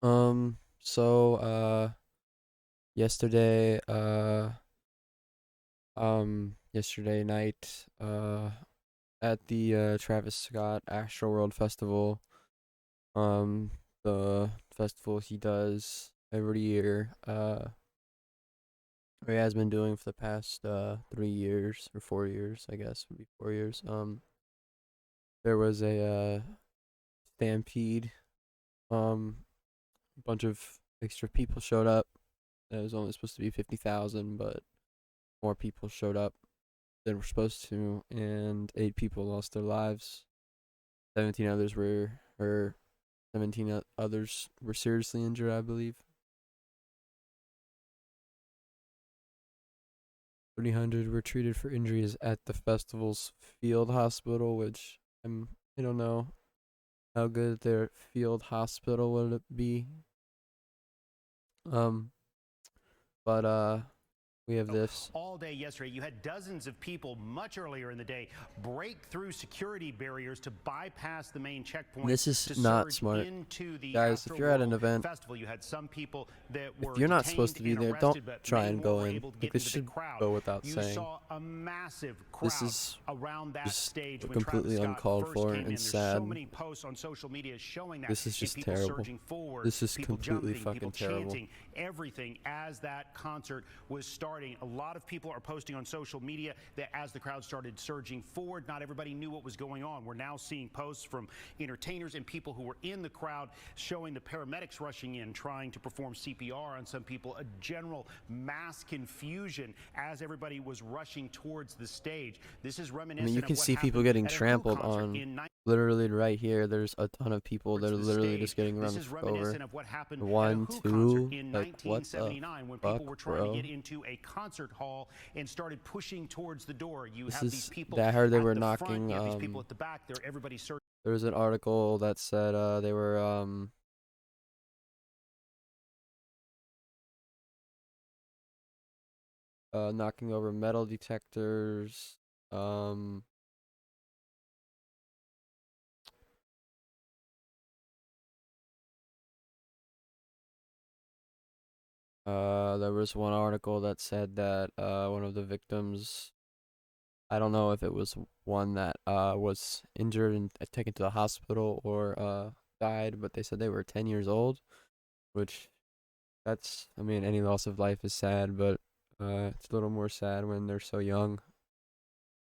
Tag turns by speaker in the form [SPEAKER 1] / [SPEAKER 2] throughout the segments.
[SPEAKER 1] So yesterday yesterday night at the Travis Scott Astroworld Festival, um the festival he does every year, or he has been doing for the past 3 years or 4 years, I guess would be 4 years. There was a stampede. A bunch of extra people showed up. It was only supposed to be 50,000, but more people showed up than were supposed to, and 8 people lost their lives. 17 others or 17 others were seriously injured, I believe. 300 were treated for injuries at the festival's field hospital, which I don't know how good their field hospital would it be. Um, but we have this.
[SPEAKER 2] All day yesterday, you had dozens of people much earlier in the day break through security barriers to bypass the main checkpoint
[SPEAKER 1] This is
[SPEAKER 2] to
[SPEAKER 1] not
[SPEAKER 2] surge
[SPEAKER 1] smart,
[SPEAKER 2] into the
[SPEAKER 1] guys. If you're at an
[SPEAKER 2] Astroworld
[SPEAKER 1] event,
[SPEAKER 2] Festival. You had some people that
[SPEAKER 1] if
[SPEAKER 2] were
[SPEAKER 1] you're not supposed
[SPEAKER 2] detained
[SPEAKER 1] to be
[SPEAKER 2] and
[SPEAKER 1] there, don't
[SPEAKER 2] arrested, but
[SPEAKER 1] try
[SPEAKER 2] many
[SPEAKER 1] and
[SPEAKER 2] more
[SPEAKER 1] go
[SPEAKER 2] were
[SPEAKER 1] in.
[SPEAKER 2] able to
[SPEAKER 1] Like,
[SPEAKER 2] get
[SPEAKER 1] this
[SPEAKER 2] into the
[SPEAKER 1] should
[SPEAKER 2] crowd.
[SPEAKER 1] go without
[SPEAKER 2] You
[SPEAKER 1] saying.
[SPEAKER 2] saw a massive
[SPEAKER 1] This
[SPEAKER 2] crowd
[SPEAKER 1] is
[SPEAKER 2] around that
[SPEAKER 1] just
[SPEAKER 2] stage when Travis
[SPEAKER 1] completely
[SPEAKER 2] Scott
[SPEAKER 1] uncalled
[SPEAKER 2] first
[SPEAKER 1] for
[SPEAKER 2] came
[SPEAKER 1] and
[SPEAKER 2] in. There's so
[SPEAKER 1] sad.
[SPEAKER 2] many posts on social media showing that,
[SPEAKER 1] This is
[SPEAKER 2] and
[SPEAKER 1] just
[SPEAKER 2] people
[SPEAKER 1] terrible.
[SPEAKER 2] surging forward,
[SPEAKER 1] This is
[SPEAKER 2] people
[SPEAKER 1] completely
[SPEAKER 2] jumping, people
[SPEAKER 1] fucking terrible.
[SPEAKER 2] chanting, everything as that concert was starting. A lot of people are posting on social media that as the crowd started surging forward, not everybody knew what was going on. We're now seeing posts from entertainers and people who were in the crowd showing the paramedics rushing in, trying to perform CPR on some people, a general mass confusion as everybody was rushing towards the stage. This is
[SPEAKER 1] I mean, you
[SPEAKER 2] reminiscent of
[SPEAKER 1] can
[SPEAKER 2] what
[SPEAKER 1] see people
[SPEAKER 2] happened
[SPEAKER 1] getting
[SPEAKER 2] at a Who
[SPEAKER 1] trampled
[SPEAKER 2] concert
[SPEAKER 1] on.
[SPEAKER 2] in
[SPEAKER 1] Literally right here, there's a ton of people that
[SPEAKER 2] towards
[SPEAKER 1] are
[SPEAKER 2] the
[SPEAKER 1] literally just
[SPEAKER 2] stage.
[SPEAKER 1] getting
[SPEAKER 2] This
[SPEAKER 1] run
[SPEAKER 2] is
[SPEAKER 1] over.
[SPEAKER 2] reminiscent of what happened at a
[SPEAKER 1] One,
[SPEAKER 2] Who concert
[SPEAKER 1] two,
[SPEAKER 2] in
[SPEAKER 1] like, what the
[SPEAKER 2] 1979 when
[SPEAKER 1] fuck,
[SPEAKER 2] people were trying to get
[SPEAKER 1] bro?
[SPEAKER 2] into a concert hall and started pushing towards the door. You
[SPEAKER 1] This
[SPEAKER 2] have these
[SPEAKER 1] is.
[SPEAKER 2] people
[SPEAKER 1] I heard they
[SPEAKER 2] at
[SPEAKER 1] were
[SPEAKER 2] the front,
[SPEAKER 1] knocking.
[SPEAKER 2] you have these people at the back. They're everybody searching.
[SPEAKER 1] There was an article that said they were knocking over metal detectors. Um, there was one article that said that one of the victims, I don't know if it was one that was injured and taken to the hospital or died, but they said they were 10 years old, which I mean, any loss of life is sad, but it's a little more sad when they're so young.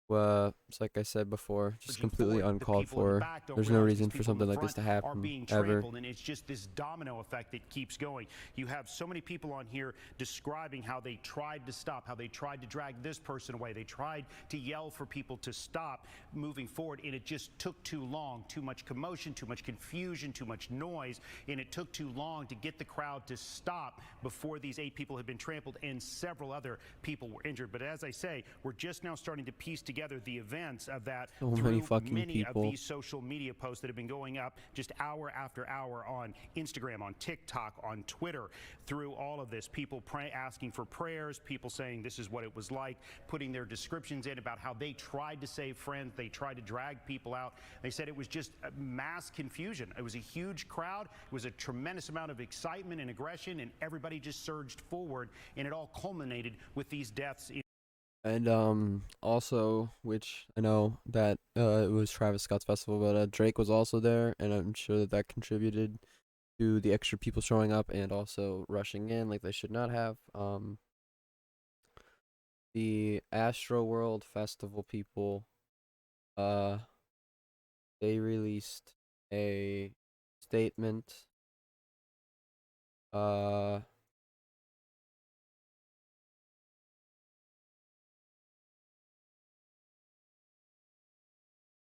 [SPEAKER 1] It's like I said before, just
[SPEAKER 2] Surging
[SPEAKER 1] completely
[SPEAKER 2] forward, the
[SPEAKER 1] uncalled
[SPEAKER 2] people in the
[SPEAKER 1] for.
[SPEAKER 2] back don't
[SPEAKER 1] There's no
[SPEAKER 2] realize these
[SPEAKER 1] reason for
[SPEAKER 2] people in the
[SPEAKER 1] something like this
[SPEAKER 2] front
[SPEAKER 1] to
[SPEAKER 2] are
[SPEAKER 1] happen,
[SPEAKER 2] being
[SPEAKER 1] ever.
[SPEAKER 2] trampled, and it's just this domino effect that keeps going. You have so many people on here describing how they tried to stop, how they tried to drag this person away. They tried to yell for people to stop moving forward, and it just took too long. Too much commotion, too much confusion, too much noise, and it took too long to get the crowd to stop before these 8 people had been trampled and several other people were injured. But as I say, we're just now starting to piece together the events of that
[SPEAKER 1] So many
[SPEAKER 2] through
[SPEAKER 1] fucking
[SPEAKER 2] many of
[SPEAKER 1] people.
[SPEAKER 2] these social media posts that have been going up just hour after hour on Instagram, on TikTok, on Twitter. Through all of this, people asking for prayers, people saying this is what it was like, putting their descriptions in about how they tried to save friends, they tried to drag people out. They said it was just mass confusion. It was a huge crowd, it was a tremendous amount of excitement and aggression, and everybody just surged forward, and it all culminated with these deaths.
[SPEAKER 1] And also, which I know that it was Travis Scott's festival, but Drake was also there, and I'm sure that that contributed to the extra people showing up and also rushing in like they should not have. The Astro World Festival people, uh, they released a statement. Uh,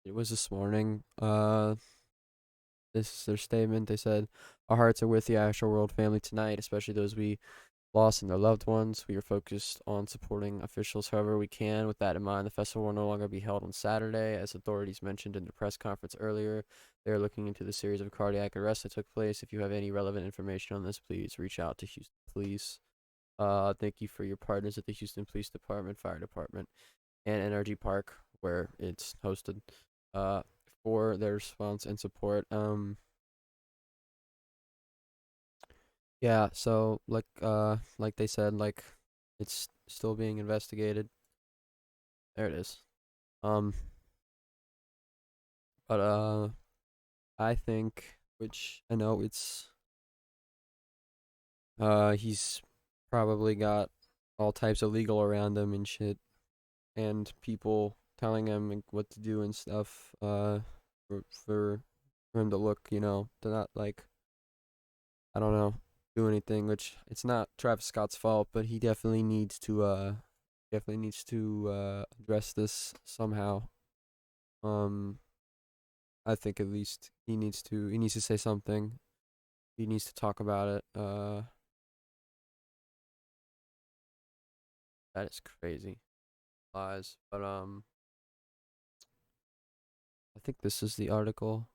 [SPEAKER 1] it was this morning. This is their statement. They said, "Our hearts are with the Astro World family tonight, especially those we lost and their loved ones. We are focused on supporting officials however we can. With that in mind, the festival will no longer be held on Saturday, as authorities mentioned in the press conference earlier. They are looking into the series of cardiac arrests that took place. If you have any relevant information on this, please reach out to Houston Police. Thank you for your partners at the Houston Police Department, Fire Department, and Energy Park, where it's hosted, uh, for their response and support." Yeah, so like they said, like it's still being investigated. There it is. Um, but I think, which I know it's he's probably got all types of legal around him and shit, and people telling him like, what to do and stuff. For him to look, to not like, I don't know, do anything. Which it's not Travis Scott's fault, but he definitely needs to address this somehow. Um, I think at least he needs to say something. He needs to talk about it. That is crazy. Lies. But I think this is the article.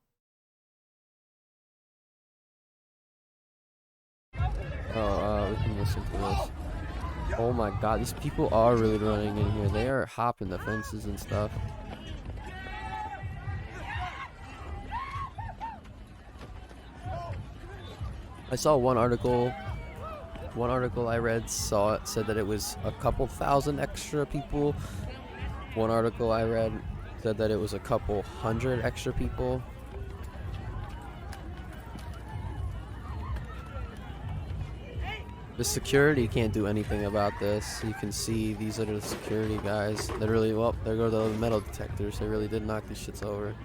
[SPEAKER 1] Oh, we can listen to this. Oh my god, these people are really running in here. They are hopping the fences and stuff. I saw one article I read said that it was a couple thousand extra people. One article I read said that it was a couple hundred extra people. The security can't do anything about this. You can see these are the security guys. They really, well, there go the metal detectors. They really did knock these shits over.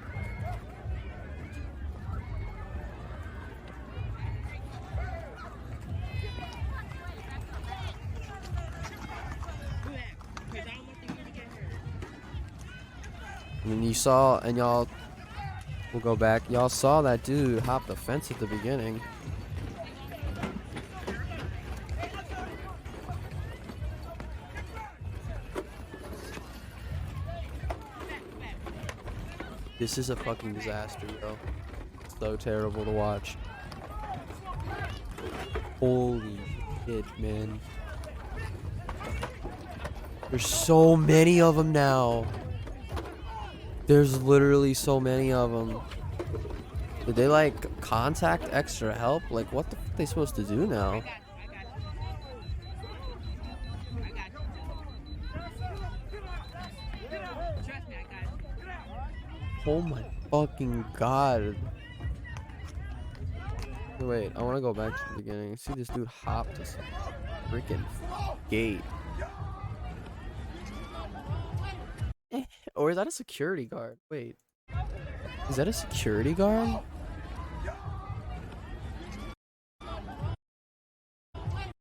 [SPEAKER 1] I mean, you saw, and y'all, we'll go back. Y'all saw that dude hop the fence at the beginning. This is a fucking disaster, yo. It's so terrible to watch. Holy shit, man. There's so many of them now. There's literally so many of them. Did they like contact extra help? Like, what the fuck are they supposed to do now? Oh my fucking god. Wait, I want to go back to the beginning. See this dude hop this freaking gate. Or is that a security guard? Wait. Is that a security guard?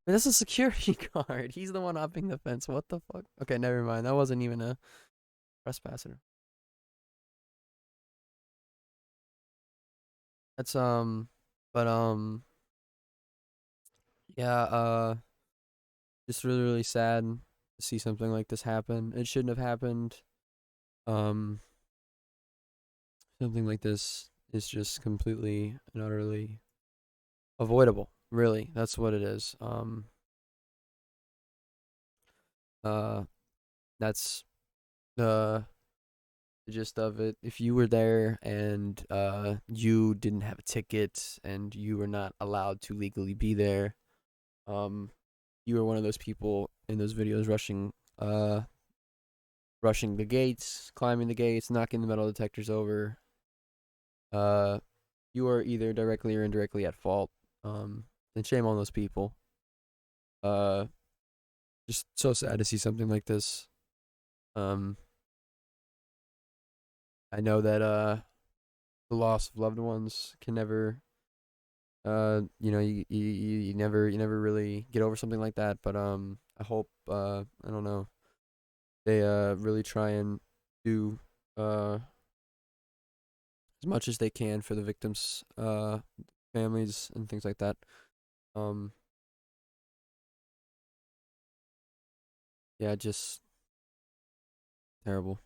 [SPEAKER 1] That's a security guard. He's the one hopping the fence. What the fuck? Okay, never mind. That wasn't even a trespasser. That's but yeah, just really really sad to see something like this happen. It shouldn't have happened. Um, Something like this is just completely and utterly avoidable. Really, that's what it is. Uh, that's the gist of it. If you were there and you didn't have a ticket and you were not allowed to legally be there, um, you were one of those people in those videos rushing the gates, climbing the gates, knocking the metal detectors over. Uh, you are either directly or indirectly at fault. And shame on those people. Uh, just so sad to see something like this. Um, I know that the loss of loved ones can never you never really get over something like that, but I hope I don't know, they really try and do as much as they can for the victims families and things like that. um yeah, just terrible.